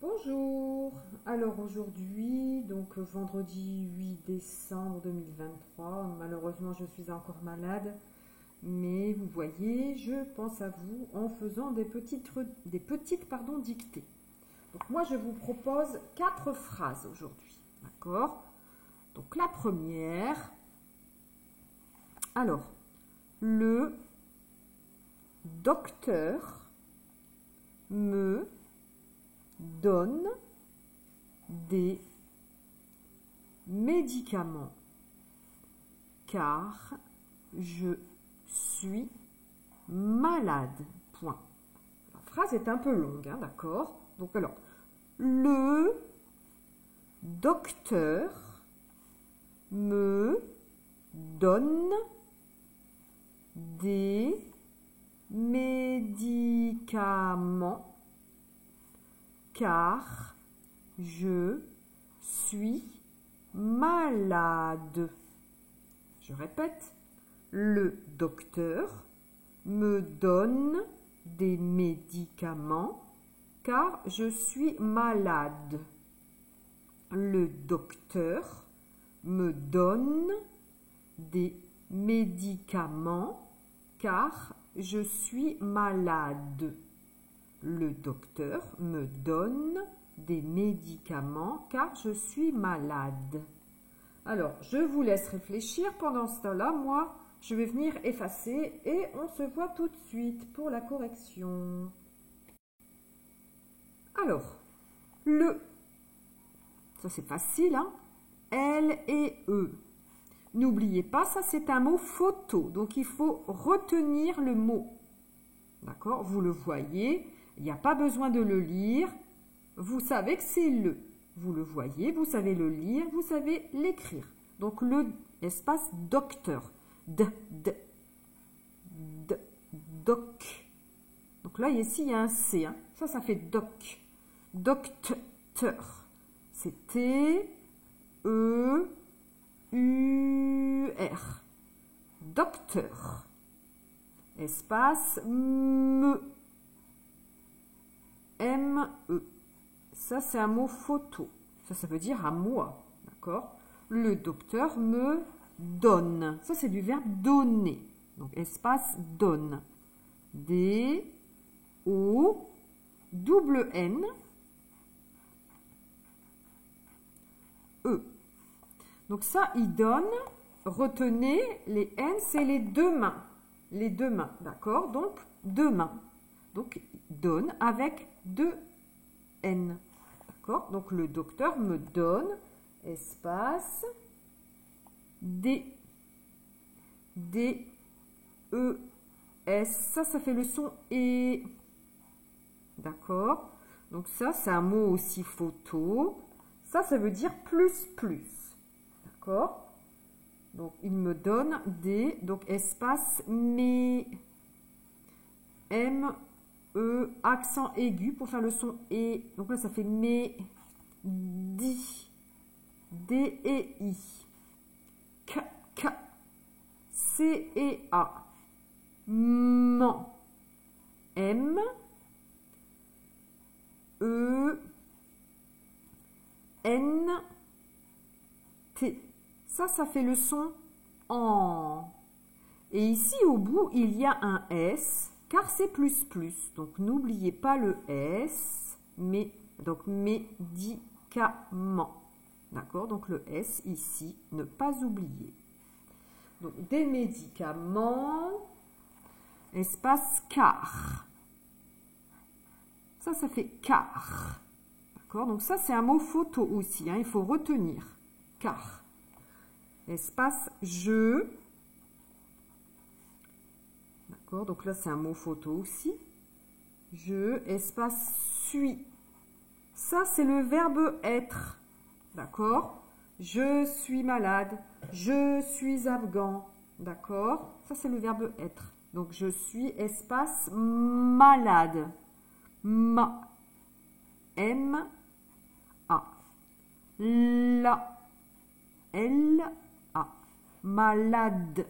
Bonjour, alors aujourd'hui, donc vendredi 8 décembre 2023, malheureusement je suis encore malade, mais vous voyez, je pense à vous en faisant des petites dictées. Donc moi je vous propose 4 phrases aujourd'hui, d'accord? Donc la première, alors, le docteur me donne des médicaments car je suis malade. Point. La phrase est un peu longue, hein, d'accord? Donc alors, le docteur me donne des médicaments car je suis malade. Je répète, le docteur me donne des médicaments car je suis malade. Le docteur me donne des médicaments car je suis malade. Le docteur me donne des médicaments car je suis malade. Alors, je vous laisse réfléchir. Pendant ce temps-là, moi, je vais venir effacer et on se voit tout de suite pour la correction. Alors, le, ça c'est facile, hein? L et E. N'oubliez pas, ça c'est un mot photo, donc il faut retenir le mot. D'accord? Vous le voyez. Il n'y a pas besoin de le lire. Vous savez que c'est le. Vous le voyez, vous savez le lire, vous savez l'écrire. Donc le espace docteur. Doc. Donc là, ici, il y a un C. Hein. Ça fait doc. Docteur. C'est T-E-U-R. Docteur. Espace me. M-E. Ça, c'est un mot photo. Ça veut dire à moi. D'accord? Le docteur me donne. Ça, c'est du verbe donner. Donc, espace donne. D-O-N-N-E. Donc, ça, il donne. Retenez, les N, c'est les deux mains. Les deux mains. D'accord? Donc, deux mains. Donc, donne avec deux N. D'accord? Donc, le docteur me donne, espace, D, D, E, S. Ça fait le son E. D'accord? Donc, ça, c'est un mot aussi photo. Ça veut dire plus, plus. D'accord? Donc, il me donne des, donc, espace, mais, M, E, accent aigu pour faire le son E. Donc là, ça fait mais, di, D, E, I. K, K, C, E, A. Man, M, E, N, T. Ça fait le son en. Et ici, au bout, il y a un S. Car c'est plus plus. Donc, n'oubliez pas le S. Mais, donc, médicament. D'accord? Donc, le S ici, ne pas oublier. Donc, des médicaments. Espace car. Ça fait car. D'accord? Donc, ça, c'est un mot photo aussi. Hein, il faut retenir. Car. Espace je. D'accord, donc là, c'est un mot photo aussi. Je, espace, suis. Ça, c'est le verbe être. D'accord? Je suis malade. Je suis afghan. D'accord? Ça, c'est le verbe être. Donc, je suis, espace, malade. Ma. M. A. La. L. A. Malade.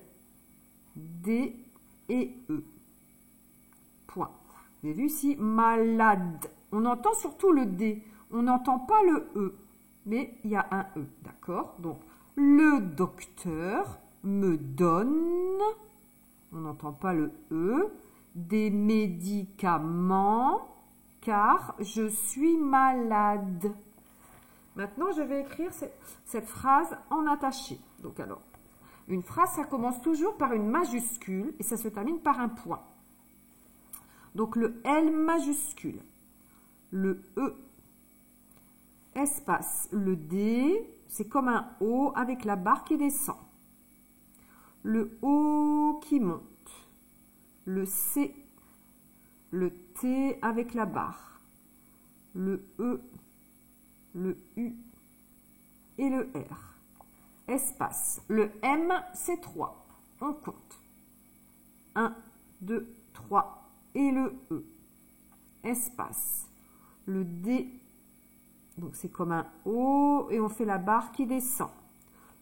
D. Et E. Point. Vous avez vu ici, malade. On entend surtout le D. On n'entend pas le E, mais il y a un E, d'accord? Donc, le docteur me donne, on n'entend pas le E, des médicaments, car je suis malade. Maintenant, je vais écrire cette phrase en attaché. Donc, alors, une phrase, ça commence toujours par une majuscule et ça se termine par un point. Donc, le L majuscule, le E, espace, le D, c'est comme un O avec la barre qui descend. Le O qui monte, le C, le T avec la barre, le E, le U et le R. Espace. Le M, c'est 3. On compte. 1, 2, 3 et le E. Espace. Le D, donc c'est comme un O et on fait la barre qui descend.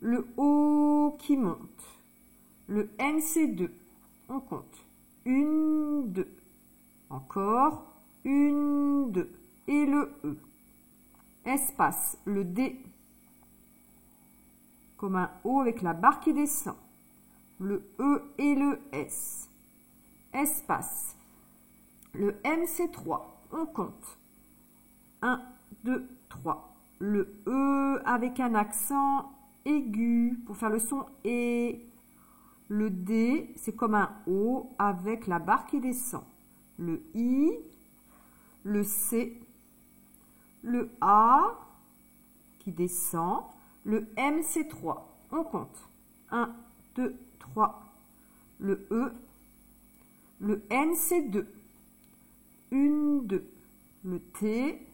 Le O qui monte. Le N, c'est 2. On compte. 1, 2. Encore. 1, 2. Et le E. Espace. Le D, comme un O avec la barre qui descend. Le E et le S. Espace. Le M, c'est 3. On compte. 1, 2, 3. Le E avec un accent aigu pour faire le son E. Le D, c'est comme un O avec la barre qui descend. Le I, le C, le A qui descend. Le M, c'est 3. On compte. 1, 2, 3. Le E. Le N, c'est 2. 1, 2. Le T.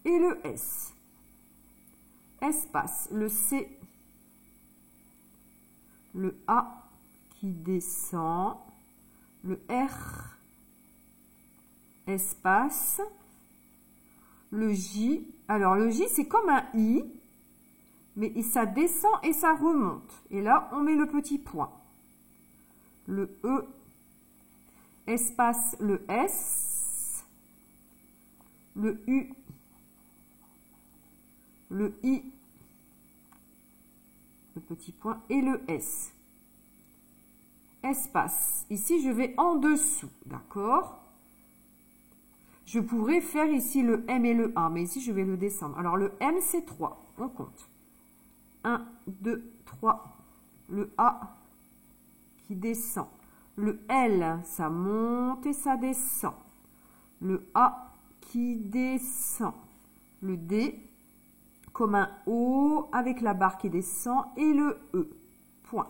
Et le S. Espace. Le C. Le A qui descend. Le R. Espace. Le J. Alors, le J, c'est comme un I, mais ça descend et ça remonte. Et là, on met le petit point. Le E, espace le S, le U, le I, le petit point, et le S. Espace. Ici, je vais en dessous, d'accord? Je pourrais faire ici le M et le A, mais ici, je vais le descendre. Alors, le M, c'est 3. On compte. 1, 2, 3. Le A qui descend. Le L, ça monte et ça descend. Le A qui descend. Le D, comme un O avec la barre qui descend. Et le E. Point.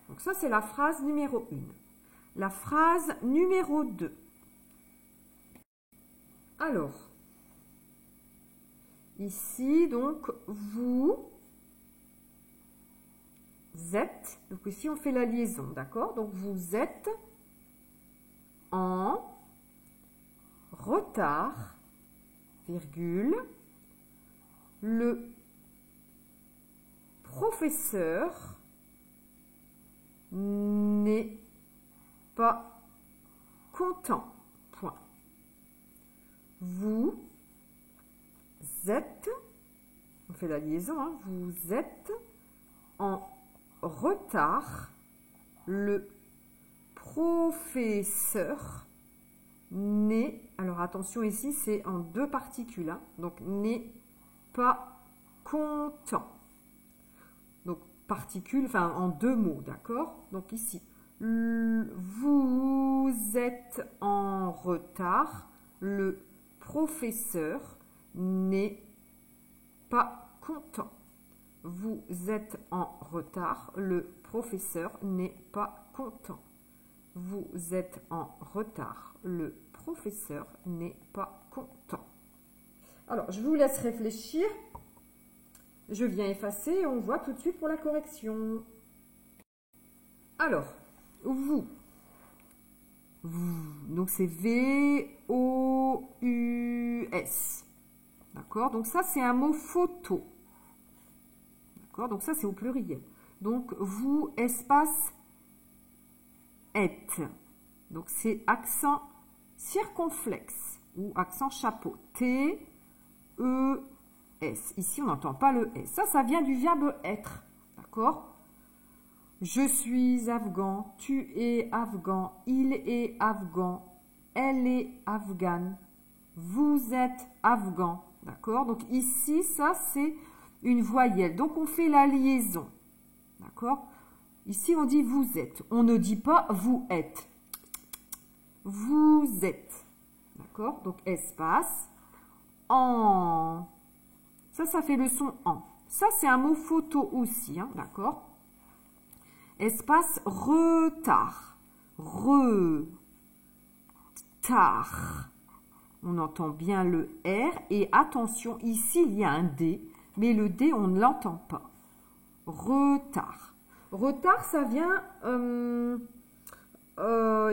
Donc, ça, c'est la phrase numéro 1. La phrase numéro 2. Alors, ici, donc, vous êtes, donc ici on fait la liaison, d'accord? Donc, vous êtes en retard, virgule, le professeur n'est pas content. Point. Vous êtes, on fait la liaison, hein, vous êtes en retard, le professeur n'est, alors attention ici c'est en 2 particules, hein, donc n'est pas content. Donc particules, enfin en 2 mots, d'accord? Donc ici, vous êtes en retard, le professeur n'est pas content. Vous êtes en retard, le professeur n'est pas content. Vous êtes en retard, le professeur n'est pas content. Alors, je vous laisse réfléchir. Je viens effacer et on voit tout de suite pour la correction. Alors, vous. Donc, c'est V-O-U-S. D'accord? Donc, ça, c'est un mot photo. D'accord? Donc, ça, c'est au pluriel. Donc, vous, espace, êtes. Donc, c'est accent circonflexe. ou accent chapeau. T, E, S. Ici, on n'entend pas le S. Ça vient du verbe être. D'accord? Je suis afghan, tu es afghan, il est afghan, elle est afghane, vous êtes afghan. D'accord? Donc ici, ça, c'est une voyelle. Donc, on fait la liaison. D'accord? Ici, on dit vous êtes. On ne dit pas vous êtes. Vous êtes. D'accord? Donc, espace. En. Ça fait le son en. Ça, c'est un mot photo aussi. Hein, d'accord? Espace retard. Retard. On entend bien le R. Et attention, ici, il y a un D. Mais le D, on ne l'entend pas. Retard. Retard, ça vient... il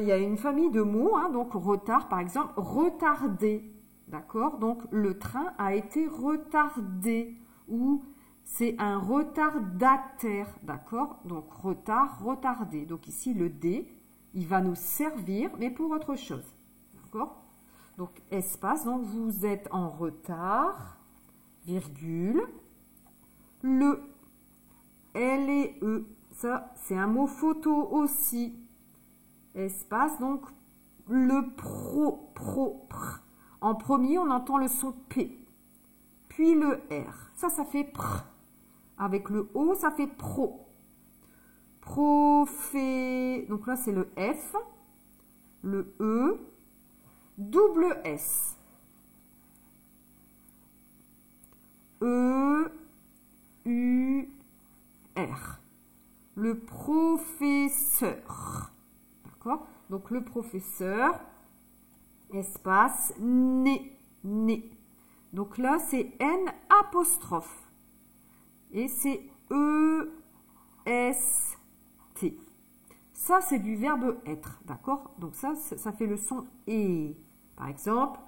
y a une famille de mots. Hein, donc, retard, par exemple, retardé. D'accord? Donc, le train a été retardé. Ou c'est un retardataire. D'accord? Donc, retard, retardé. Donc, ici, le D, il va nous servir, mais pour autre chose. D'accord? Donc, espace. Donc, vous êtes en retard. Virgule. Le L et E. Ça, c'est un mot photo aussi. Espace. Donc, le pr. En premier, on entend le son P. Puis le R. Ça fait pr. Avec le O, ça fait pro. Profé. Donc là, c'est le F. Le E. Double S. E. U. R. Le professeur. D'accord? Donc, le professeur. Espace, né, né. Donc là, c'est N apostrophe. Et c'est E, S, T. Ça, c'est du verbe être. D'accord? Donc ça fait le son E. Par exemple,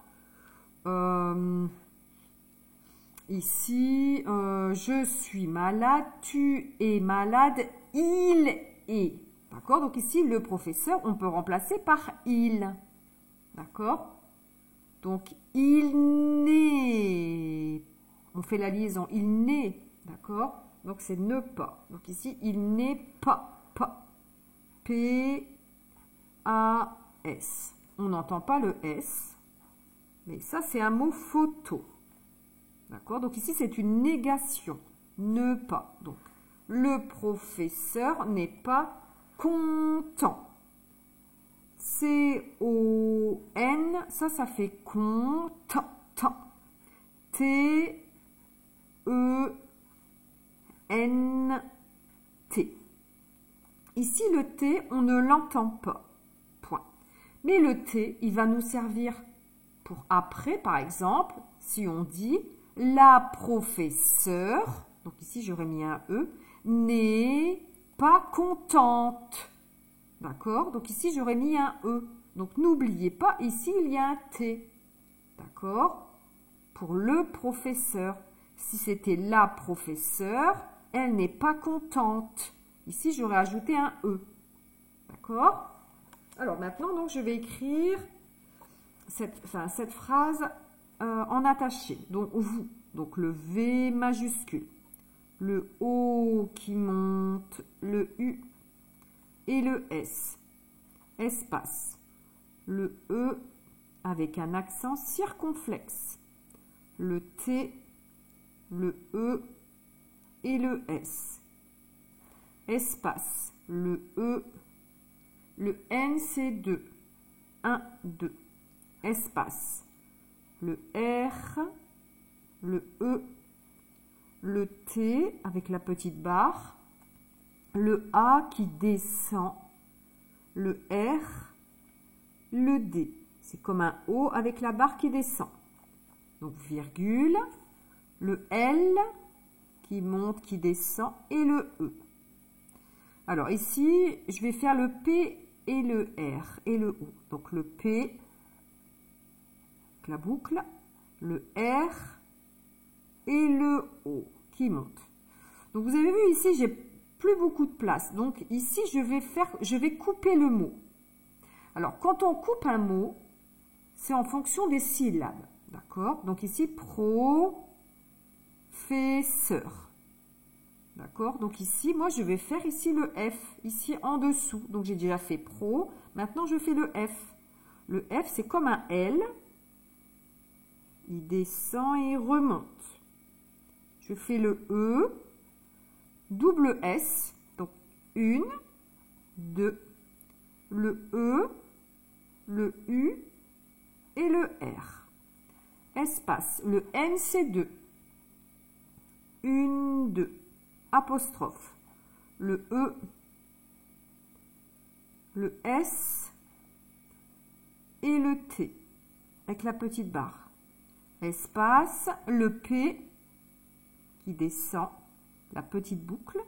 ici, je suis malade, tu es malade, il est. D'accord? Donc ici, le professeur, on peut remplacer par il. D'accord? Donc, il n'est. On fait la liaison. Il n'est. D'accord? Donc, c'est ne pas. Donc, ici, il n'est pas. Pas. P-A-S. On n'entend pas le S. Mais ça, c'est un mot photo. D'accord? Donc, ici, c'est une négation. Ne pas. Donc, le professeur n'est pas content. C-O-N, ça fait content. T-E-N-T. Ici, le T, on ne l'entend pas. Point. Mais le T, il va nous servir pour après, par exemple, si on dit la professeure, donc ici, j'aurais mis un E, n'est pas contente. D'accord? Donc ici, j'aurais mis un E. Donc n'oubliez pas, ici, il y a un T. D'accord? Pour le professeur. Si c'était la professeure, elle n'est pas contente. Ici, j'aurais ajouté un E. D'accord? Alors maintenant, donc, je vais écrire cette phrase en attaché. Donc, vous. Donc, le V majuscule. Le O qui monte. Le U et le S. Espace. Le E avec un accent circonflexe. Le T, le E et le S. Espace. Le E, le N c'est 2. 1, 2. Espace. Le R, le E, le T avec la petite barre. Le A qui descend, le R, le D. C'est comme un O avec la barre qui descend. Donc, virgule, le L qui monte, qui descend et le E. Alors, ici, je vais faire le P et le R et le O. Donc, le P, la boucle, le R et le O qui monte. Donc, vous avez vu ici, j'ai plus beaucoup de place. Donc ici, je vais couper le mot. Alors, quand on coupe un mot, c'est en fonction des syllabes. D'accord? Donc ici, professeur. D'accord? Donc ici, moi, je vais faire ici le F, ici en dessous. Donc j'ai déjà fait pro. Maintenant, je fais le F. Le F, c'est comme un L. Il descend et il remonte. Je fais le E, double S. Donc, 1, 2, le E, le U et le R. Espace, le N, c'est 2. 1, 2. Apostrophe. Le E, le S et le T avec la petite barre. Espace, le P qui descend, la petite boucle,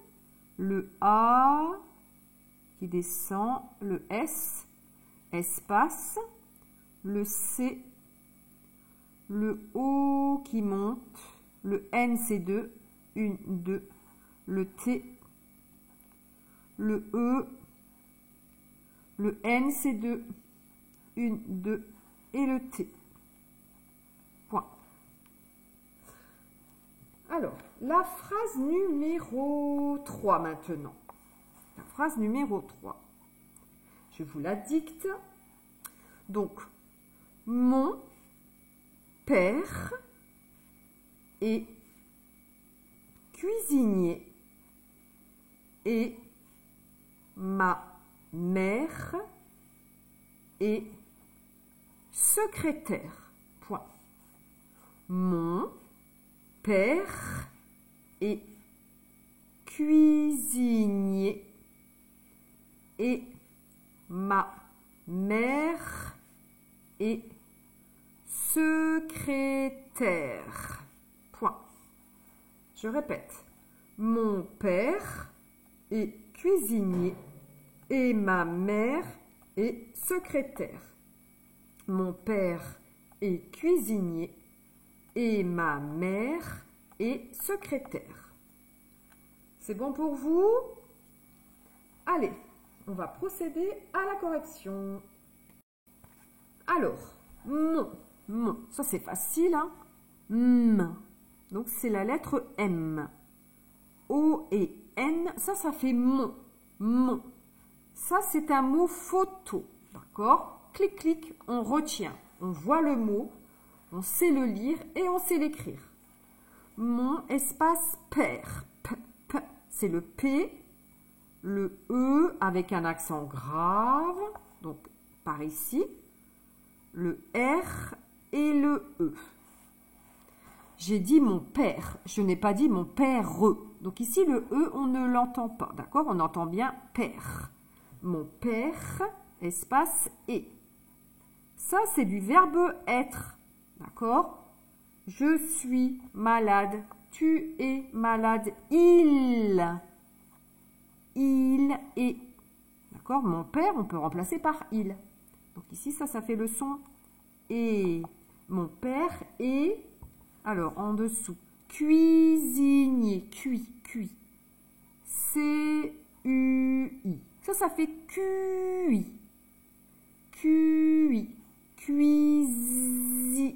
le A qui descend, le S, espace, le C, le O qui monte, le N c'est 2, 1, 2, le T, le E, le N c'est 2, 1, 2 et le T. Point. Alors, la phrase numéro 3 maintenant. La phrase numéro 3. Je vous la dicte. Donc, mon père est cuisinier et ma mère est secrétaire. Point. Mon père est cuisinier et ma mère est secrétaire. Point. Je répète. Mon père est cuisinier et ma mère est secrétaire. Mon père est cuisinier et ma mère est secrétaire. C'est bon pour vous? Allez, on va procéder à la correction. Alors, mon, ça c'est facile, hein? M. Donc c'est la lettre M. O et N, ça fait mon. Ça c'est un mot photo, d'accord? Clic, clic, on retient, on voit le mot, on sait le lire et on sait l'écrire. Mon espace père, c'est le P, le E avec un accent grave, donc par ici, le R et le E. J'ai dit mon père, je n'ai pas dit mon père. Donc ici, le E, on ne l'entend pas, d'accord? On entend bien père. Mon père, espace et. Ça, c'est du verbe être, d'accord? Je suis malade, tu es malade, il est. D'accord? Mon père, on peut remplacer par il. Donc ici, ça fait le son et. Mon père est, alors en dessous, cuisinier, cuit. C-U-I. Ça fait cuit. Cuisinier.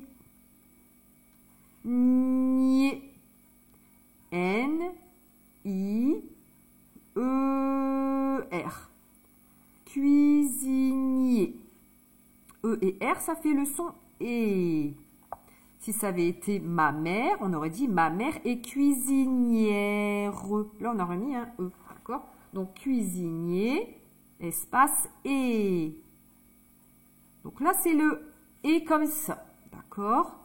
N-I-E-R. Cuisinier. E et R, ça fait le son et. Si ça avait été ma mère, on aurait dit ma mère est cuisinière. Là, on aurait mis un E, d'accord? Donc, cuisinier, espace et. Donc là, c'est le et comme ça, d'accord?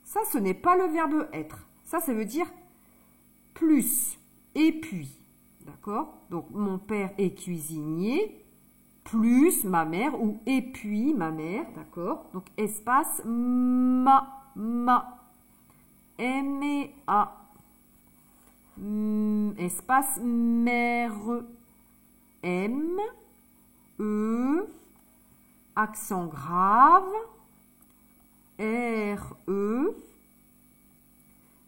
Ça, ce n'est pas le verbe être. Ça veut dire plus et puis, d'accord? Donc, mon père est cuisinier, plus ma mère ou et puis ma mère, d'accord? Donc, espace ma. M-E-A. Espace mère. M-E. Accent grave. R-E.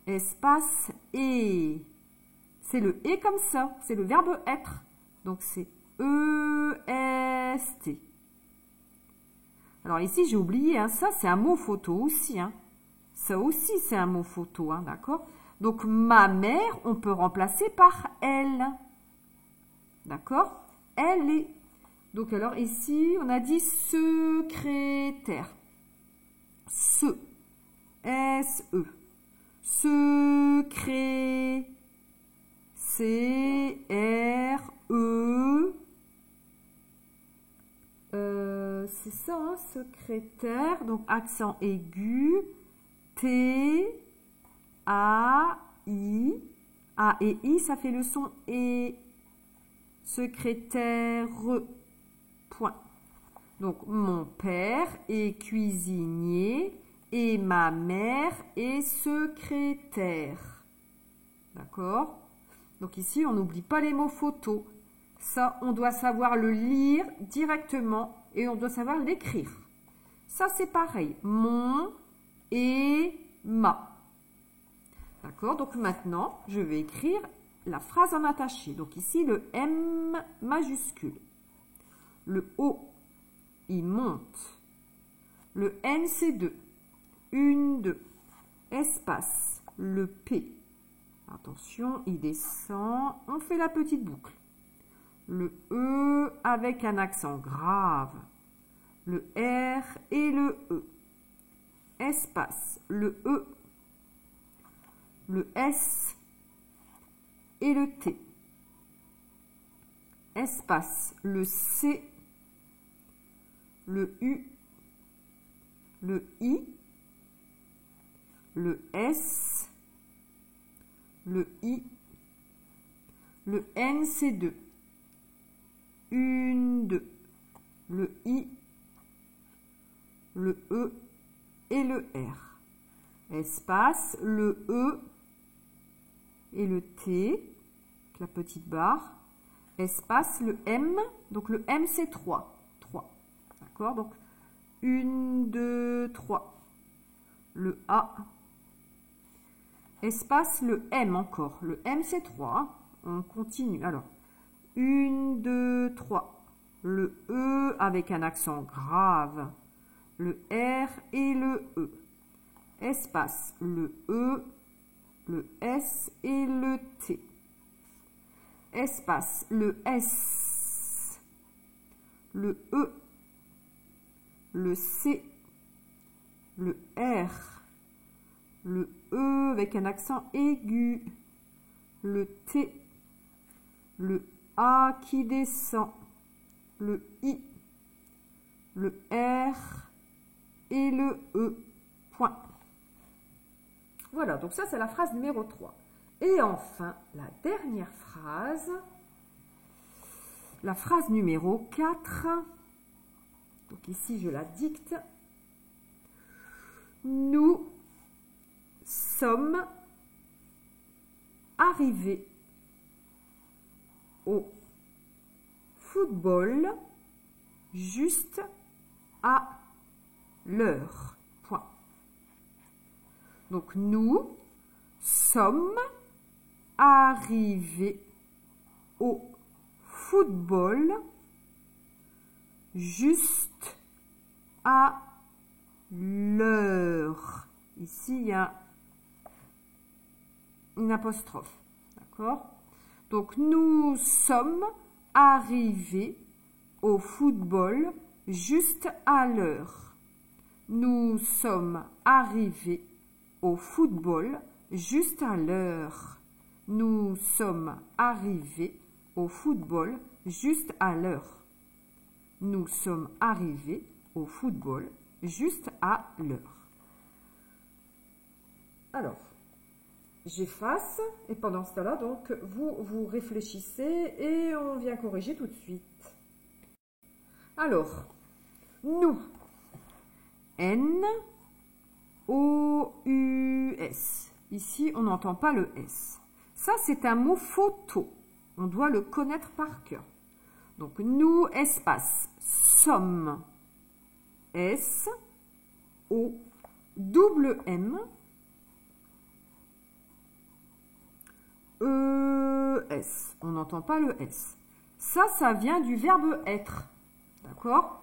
Espace et. C'est le et comme ça. C'est le verbe être. Donc, c'est E-S-T. Alors ici, j'ai oublié, hein, ça c'est un mot photo aussi. Hein. Ça aussi, c'est un mot photo, hein, d'accord? Donc, ma mère, on peut remplacer par elle. D'accord? Elle est. Donc, alors ici, on a dit secrétaire. Se. S-E. Secré. C-R-E. C'est ça, hein, secrétaire. Donc, accent aigu. T. A-I. A et I, ça fait le son et. Secrétaire. Point. Donc, mon père est cuisinier et ma mère est secrétaire. D'accord? Donc ici, on n'oublie pas les mots photos. Ça, on doit savoir le lire directement et on doit savoir l'écrire. Ça, c'est pareil. Mon et ma. D'accord? Donc maintenant, je vais écrire la phrase en attaché. Donc ici, le M majuscule. Le O, il monte. Le N, c'est 2. 1, 2. Espace. Le P. Attention, il descend. On fait la petite boucle. Le E avec un accent grave. Le R et le E. Espace. Le E. Le S et le T. Espace. Le C. Le U. Le I. Le S. Le I. Le N, c'est 2. 1, 2. Le I. Le E et le R. Espace, le E et le T, la petite barre. Espace, le M. Donc le M, c'est 3. 3. D'accord? Donc 1, 2, 3. Le A. Espace, le M encore. Le M, c'est 3. On continue. Alors, 1, 2, 3. Le E avec un accent grave. Le R et le E. Espace, le E, le S et le T. Espace, le S, le E, le C, le R, le E avec un accent aigu, le T, le A qui descend, le I, le R et le E. Point. Voilà, donc ça c'est la phrase numéro 3. Et enfin, la dernière phrase, la phrase numéro 4. Donc ici, je la dicte. Nous sommes arrivés au football juste à l'heure. Point. Donc, nous sommes arrivés au football juste à l'heure. Ici, il y a une apostrophe. D'accord? Donc, nous sommes arrivés au football juste à l'heure. Nous sommes arrivés au football juste à l'heure. Nous sommes arrivés au football juste à l'heure. Nous sommes arrivés au football juste à l'heure. Alors, j'efface et pendant ce temps-là, donc, vous réfléchissez et on vient corriger tout de suite. Alors, nous, N-O-U-S. Ici, on n'entend pas le S. Ça, c'est un mot photo. On doit le connaître par cœur. Donc, nous, espace, sommes, S, O, double M, E-S. On n'entend pas le S. Ça vient du verbe être. D'accord?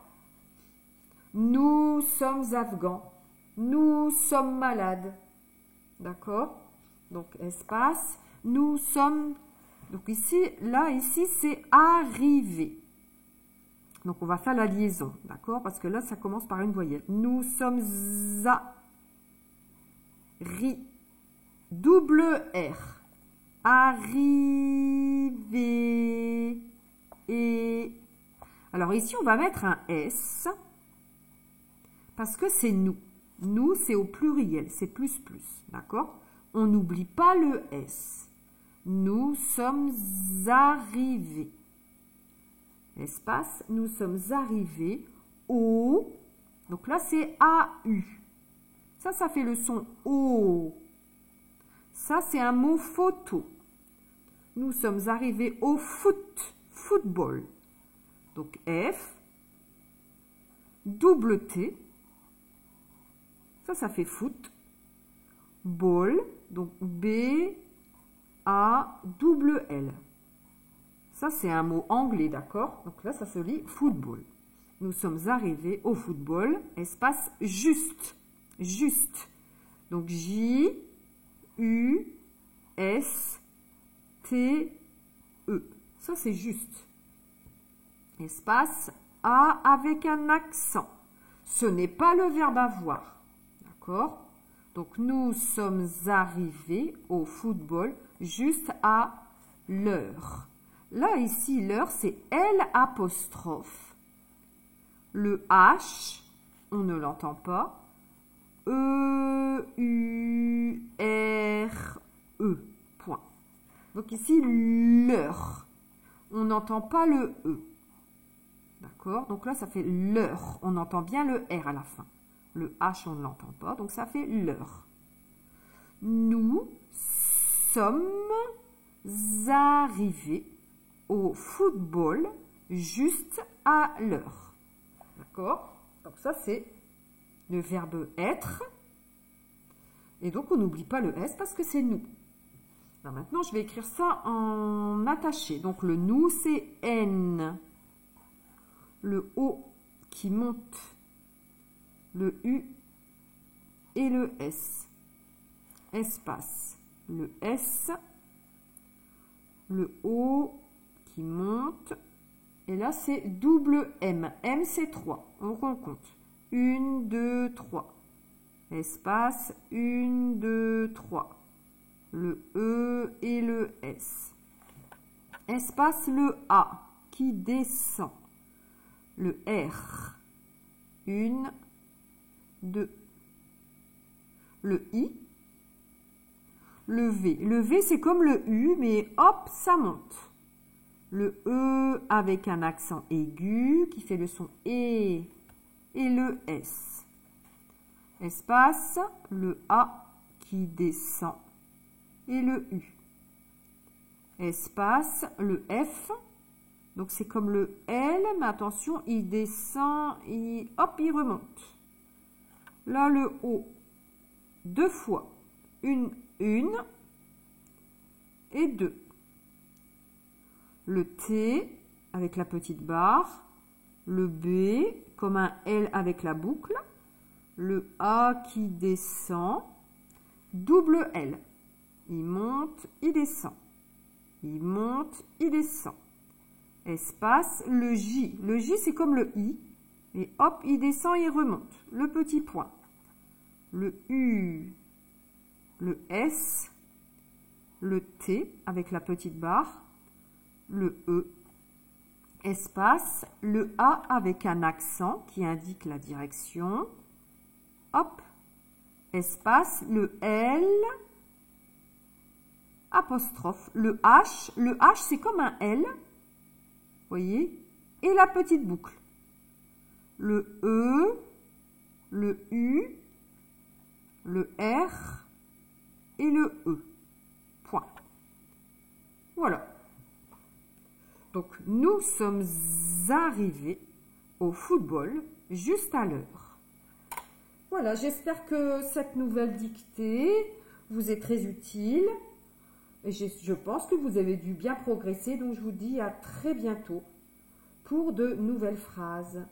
Nous sommes afghans. Nous sommes malades. D'accord? Donc, espace. Nous sommes... Donc, ici, ici, c'est arrivé. Donc, on va faire la liaison. D'accord? Parce que là, ça commence par une voyelle. Nous sommes double R. Arrivé. Et... Alors, ici, on va mettre un S. Parce que c'est nous. Nous, c'est au pluriel, c'est plus plus, d'accord? On n'oublie pas le S. Nous sommes arrivés. Espace, nous sommes arrivés au... Donc là, c'est AU. Ça fait le son O. Ça, c'est un mot photo. Nous sommes arrivés au football. Donc F, double T. Ça fait foot. Ball, donc B-A-double-L. Ça, c'est un mot anglais, d'accord? Donc là, ça se lit football. Nous sommes arrivés au football, espace juste. Juste. Donc J-U-S-T-E. Ça, c'est juste. Espace A avec un accent. Ce n'est pas le verbe avoir. D'accord? Donc, nous sommes arrivés au football juste à l'heure. Là, ici, l'heure, c'est L apostrophe. Le H, on ne l'entend pas. E-U-R-E. Point. Donc, ici, l'heure. On n'entend pas le E. D'accord? Donc là, ça fait l'heure. On entend bien le R à la fin. Le H, on ne l'entend pas, donc ça fait l'heure. Nous sommes arrivés au football juste à l'heure. D'accord? Donc ça, c'est le verbe être. Et donc, on n'oublie pas le S parce que c'est nous. Alors maintenant, je vais écrire ça en attaché. Donc, le nous, c'est N. Le O qui monte. Le U et le S. Espace. Le S, le O qui monte. Et là, c'est double M. M, c'est 3. On compte. 1, 2, 3. Espace. 1, 2, 3. Le E et le S. Espace, le A qui descend. Le R. 1, 2. Le I. Le V. Le V, c'est comme le U, mais hop, ça monte. Le E avec un accent aigu qui fait le son E. Et le S. Espace, le A qui descend. Et le U. Espace, le F. Donc, c'est comme le L, mais attention, il descend, hop, il remonte. Là, le O, 2 fois. Une et 2. Le T avec la petite barre. Le B comme un L avec la boucle. Le A qui descend. Double L. Il monte, il descend. Il monte, il descend. Espace, le J. Le J, c'est comme le I. Et hop, il descend, il remonte. Le petit point. Le U. Le S. Le T avec la petite barre. Le E. Espace, le A avec un accent qui indique la direction. Hop. Espace, le L. Apostrophe. Le H, c'est comme un L. Voyez? Et la petite boucle. Le E, le U, le R et le E. Point. Voilà. Donc, nous sommes arrivés au football juste à l'heure. Voilà, j'espère que cette nouvelle dictée vous est très utile. Et je pense que vous avez dû bien progresser. Donc, je vous dis à très bientôt pour de nouvelles phrases.